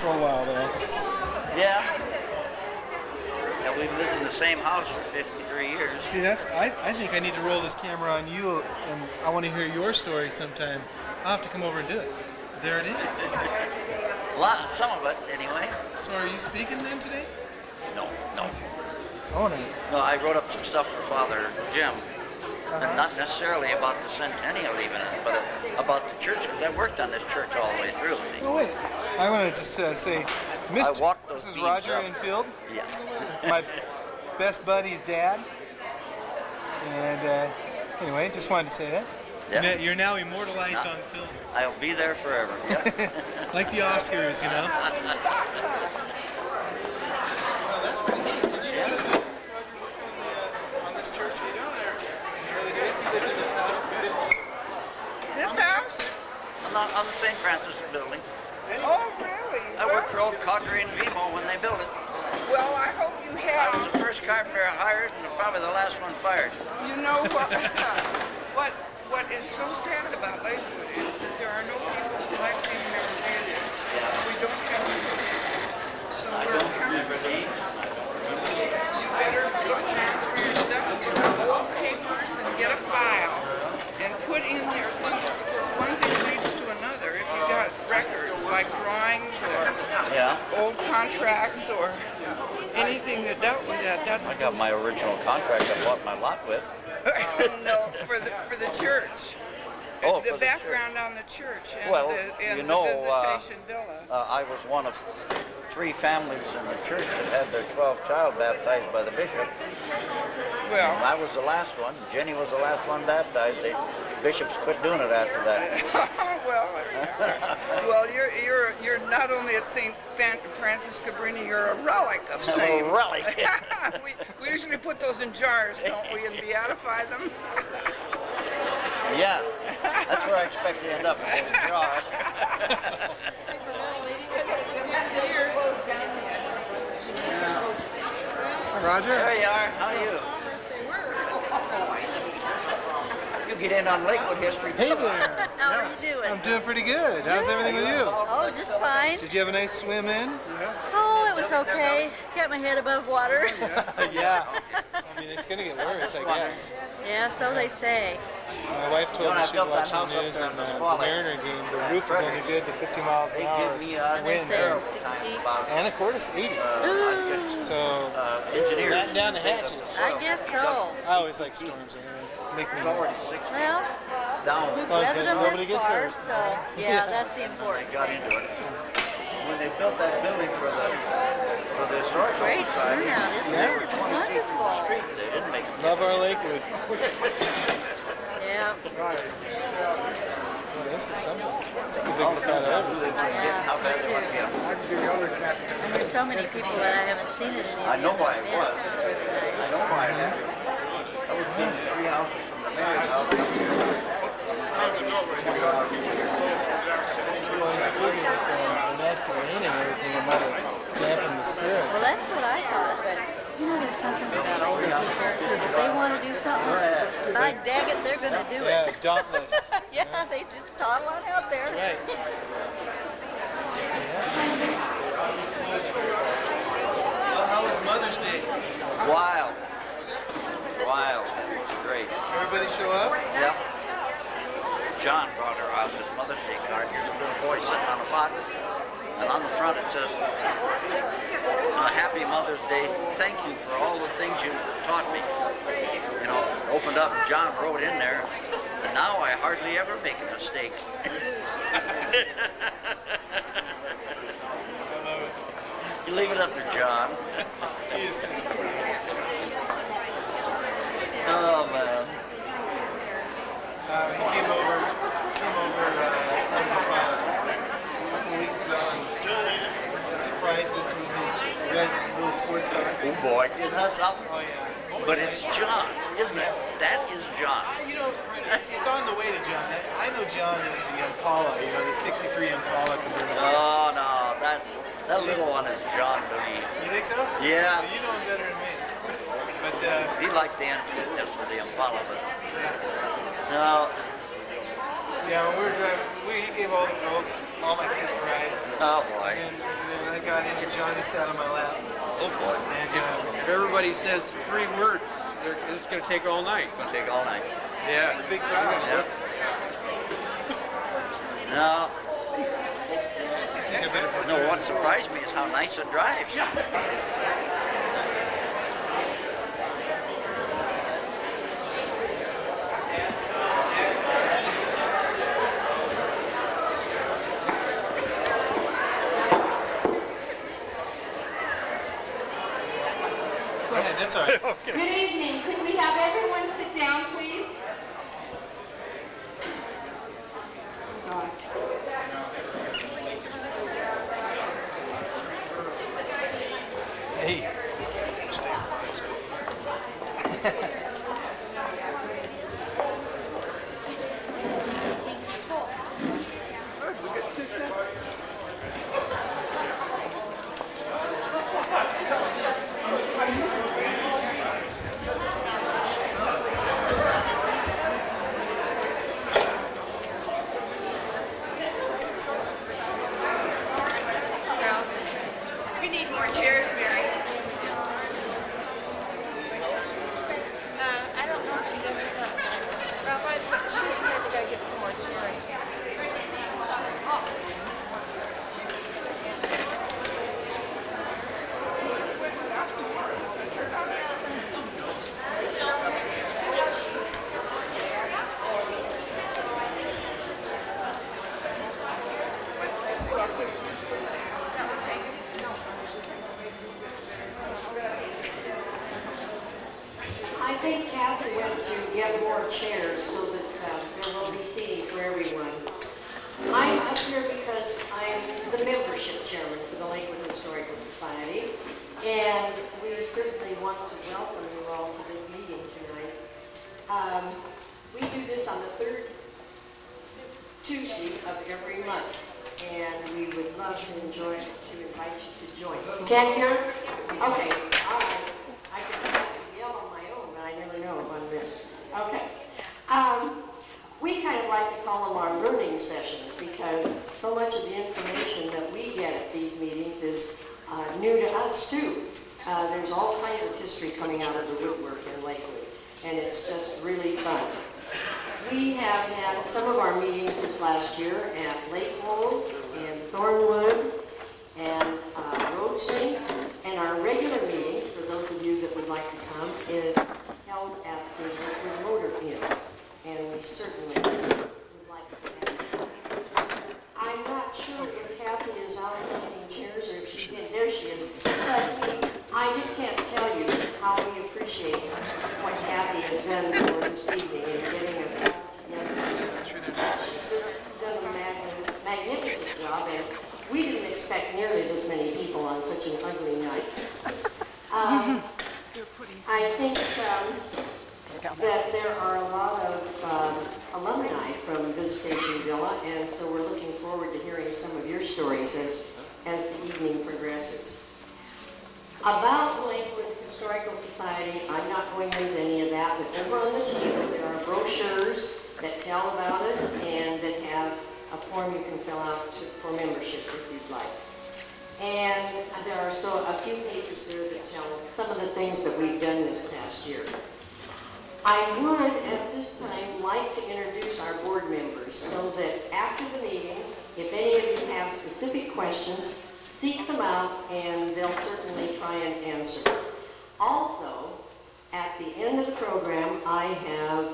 for a while, though. Yeah. Yeah, we've lived in the same house for 53 years. See, I think I need to roll this camera on you, and I want to hear your story sometime. I'll have to come over and do it. There it is. Some of it, anyway. So are you speaking then today? No. Okay. No, I wrote up some stuff for Father Jim. And not necessarily about the centennial even, but about the church, because I worked on this church all the way through. Oh, wait. I want to just say, this is Roger Enfield. Yeah. My best buddy's dad. And anyway, just wanted to say that. Yeah. You're now immortalized on film. I'll be there forever. Yeah. Like the Oscars, you know? Oh, that's pretty neat. Did you know that on this church in the early days, he lived in this house for 50 years? This house? On the St. Francis building. Oh, really? I worked for old Cocker and Vimo when they built it. Well, I hope you I was have. the first carpenter hired and probably the last one fired. You know what is so sad about Lakewood is that there are no people like me in their opinion. We don't have any. So we're counting. You better look now for your stuff, get old papers and get a file and put in your things, because one thing leads to another. If you got records like drawings or old contracts or anything that dealt with that, that's... I got my original contract I bought my lot with. No, for the church. Oh, the for background on the church and well, the you know, Visitation Villa. I was one of 3 families in the church that had their 12th child baptized by the bishop. Well, I was the last one. Jenny was the last one baptized. The bishops quit doing it after that. well, you're not only at St. Francis Cabrini, you're a relic of same. A relic. we usually put those in jars, don't we, and beatify them? Yeah, that's where I expect to end up, in a jar. Roger. There you are. How are you? You get in on Lakewood history. Hey there. How are you doing? I'm doing pretty good. How's everything with you? Oh, just fine. Did you have a nice swim in? Oh, it was okay. Got my head above water. Yeah. I mean, it's going to get worse, I guess. Yeah, so they say. My wife told me she watched the news and the Mariner game. The roof was only good to 50 miles an hour. Winds said are 60. Anacortes 80. So, batten down the hatches. I guess so. I always like storms. Make me Well, we've weathered them nobody this gets far, hurt. so yeah, that's the important Got thing. into it. When they built that building for the historical It's great society, turnout, isn't it? It's wonderful. street, they didn't make it. Love our Lakewood. Yeah. Well, this is something. This is the biggest crowd I've ever seen. Yeah, How bad me they want to too. get. And there's so many people that I haven't seen in the I know why it was. It's really nice. I know why it happened. I was in 3 houses from the married house. The nasty rain and everything, it might have dampened the spirit. Well, that's what I thought, but you know, there's something about older people. If they want to do something, by dag it, they're going to do Yeah, it. dauntless. Yeah, they just toddle on out there. That's right. Well, how was Mother's Day? Wild. Wild. It's great. Everybody show up? Yep. John brought her out with Mother's Day card. Here's a little boy sitting on a pot. And on the front it says, Happy Mother's Day. Thank you for all the things you taught me. You know, opened up, John wrote in there, and now I hardly ever make a mistake. You leave it up to John. He is such a friend. Oh, man. He came over a couple weeks ago and surprised us with his red little sports car. Oh, boy. Isn't that something? Oh, yeah. But it's John, isn't it? That is John. You know, it's on the way to John. I know John is the Impala, you know, the 63 Impala convertible. Oh, no. That little one is John to me. You think so? Yeah. Well, you know him better than me. But, He liked the antiqueness of the Impala, but no. Yeah, when we were driving, he gave all the girls, all my kids a ride. Oh boy. And then I got in and Johnny sat on my lap. Oh boy. And If everybody says 3 words, it's going to take all night. It's going to take all night. yeah, it's a big crowd. Yep. Now, no, what surprised me is how nice it drives. Go ahead, that's all right. Good evening. Could we have everyone sit down, please? Hey. We need more chairs, Mary. I don't know if she does or not. Well, she said to go get some more chairs. I think Kathy went to get more chairs so that there will be seating for everyone. I'm up here because I'm the membership chairman for the Lakewood Historical Society, and we certainly want to welcome you all to this meeting tonight. We do this on the third Tuesday of every month, and we would love to invite you to join. You can't hear? Okay, all right. I can yell on my own, but I never know on this. Okay. We kind of like to call them our learning sessions because so much of the information that we get at these meetings is new to us too. There's all kinds of history coming out of the woodwork in Lakewood, and it's just really fun. We have had some of our meetings this last year at Lakewood and Thornwood and Roaching, and our regular meetings, for those of you that would like to come, is held at the Lakewood Motor Inn, and we certainly would like to have you. I'm not sure if Kathy is out cleaning chairs or if she's in. There she is. But I just can't tell you how we appreciate what Kathy has done for this evening in getting us all together. She's done a magnificent job, and we didn't expect nearly this many people on such an ugly night. I think that there are a lot of alumni from Visitation Villa, and so we're looking forward to hearing some of your stories as the evening progresses. About the Lakewood Historical Society, I'm not going into any of that, but over on the table there are brochures that tell about it and that have a form you can fill out for membership if you'd like. And there are a few pages there that tell some of the things that we've done this past year. I would, at this time, like to introduce our board members so that after the meeting, if any of you have specific questions, seek them out and they'll certainly try and answer. Also, at the end of the program, I have,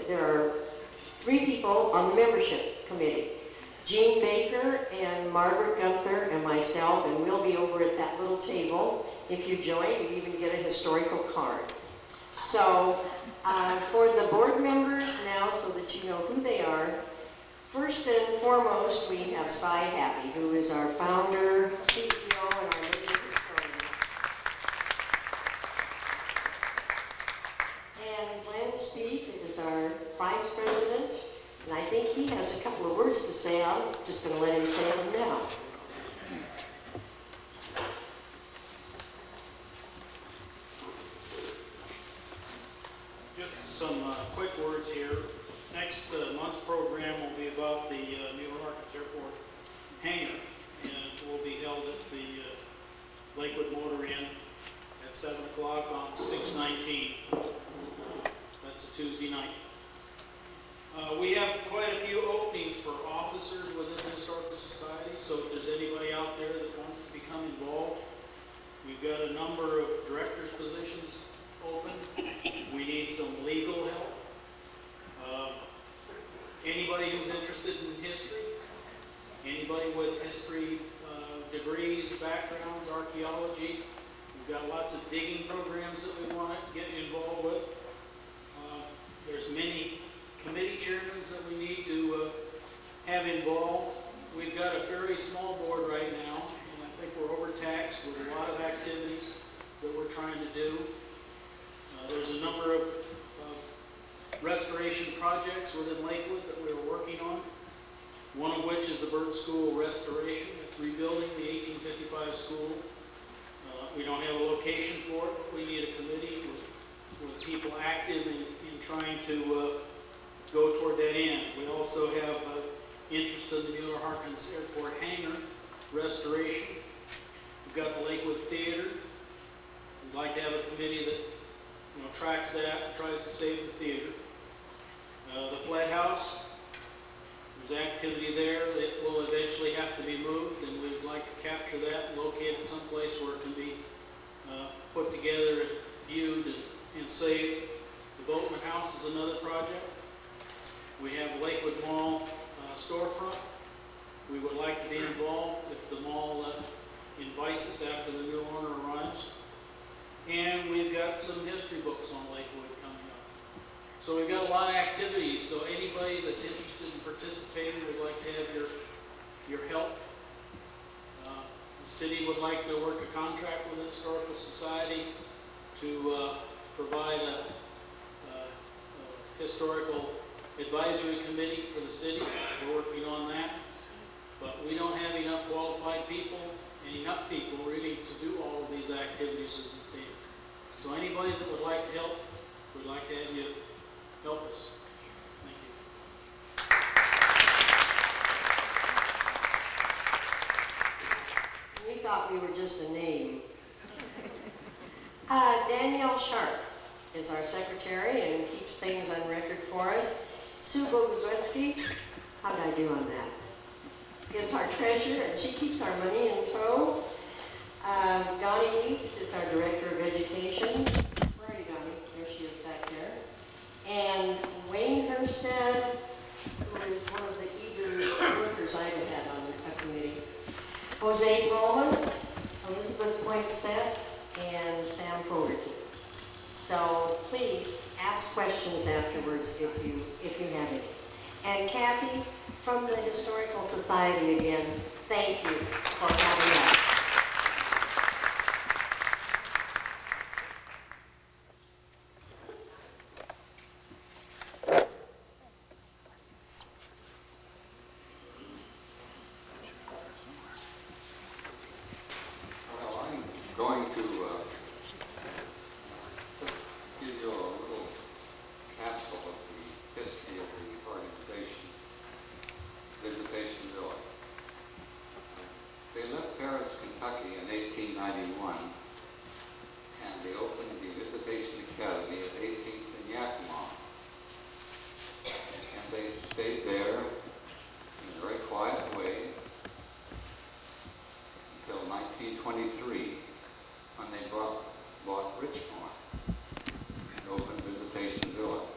there are 3 people on the membership committee. Jean Baker and Margaret Gunther and myself, and we'll be over at that little table. If you join, you even get a historical card. So, for the board members now, so that you know who they are, first and foremost, we have Cy Happy, who is our founder, CEO, and our living historian. And Glenn Speed is our vice president, and I think he has a couple of words to say. I'm just going to let him say them now. Just some quick words here. Next next month's program will be about the Mueller Harkins Airport hangar, and it will be held at the Lakewood Motor Inn at 7 o'clock on 6/19. That's a Tuesday night. We have quite a few openings for officers within the Historical Society, so if there's anybody out there that wants to become involved, we've got a number of directors' positions open. We need some legal help. Anybody who's interested in history, anybody with history degrees, backgrounds, archaeology, we've got lots of digging programs that we want to get you involved with. There's many committee chairmen that we need to have involved. We've got a fairly small board right now, and I think we're overtaxed with a lot of activities that we're trying to do. There's a number of restoration projects within Lakewood that we're working on, one of which is the Bird School restoration. It's rebuilding the 1855 school. We don't have a location for it, but we need a committee with people active in trying to go toward that end. We also have interest in the Mueller Harkins Airport hangar restoration. We've got the Lakewood Theater. We'd like to have a committee that tracks that and tries to save the theater. The Flood House, there's activity there that will eventually have to be moved, and we'd like to capture that and locate it someplace where it can be put together, viewed, and saved. The Boatman House is another project. We have Lakewood Mall storefront. We would like to be involved if the mall invites us after the new owner arrives. And we've got some history books on Lakewood coming up. So we've got a lot of activities, so anybody that's interested in participating, we'd like to have your help. The city would like to work a contract with the Historical Society to provide a historical advisory committee for the city. We're working on that. But we don't have enough qualified people and enough people really to do all of these activities as a state. So anybody that would like to help, we'd like to have you help us. Thank you. We thought we were just a name. Danielle Sharp is our secretary and keeps things on record for us. Sue Boguszewski, how did I do on that? Is our treasurer, and she keeps our money in tow. Donnie Weeks is our director of education. Where are you, Donnie? There she is back there. And Wayne Herstead, who is one of the eager workers I've had on the committee. Jose Romas, Elizabeth Poinsett, and Sam Fogarty. So please ask questions afterwards if you have any. And Kathy, from the Historical Society again, thank you for having us. Well, I'm going to give you a little capsule of the history of the organization, Visitation Village. They left Paris, Kentucky in 1891, and they opened the Visitation Academy at 18th and Yakima. And they stayed there in a very quiet way until 1923, when they bought Richmond and opened Visitation Village.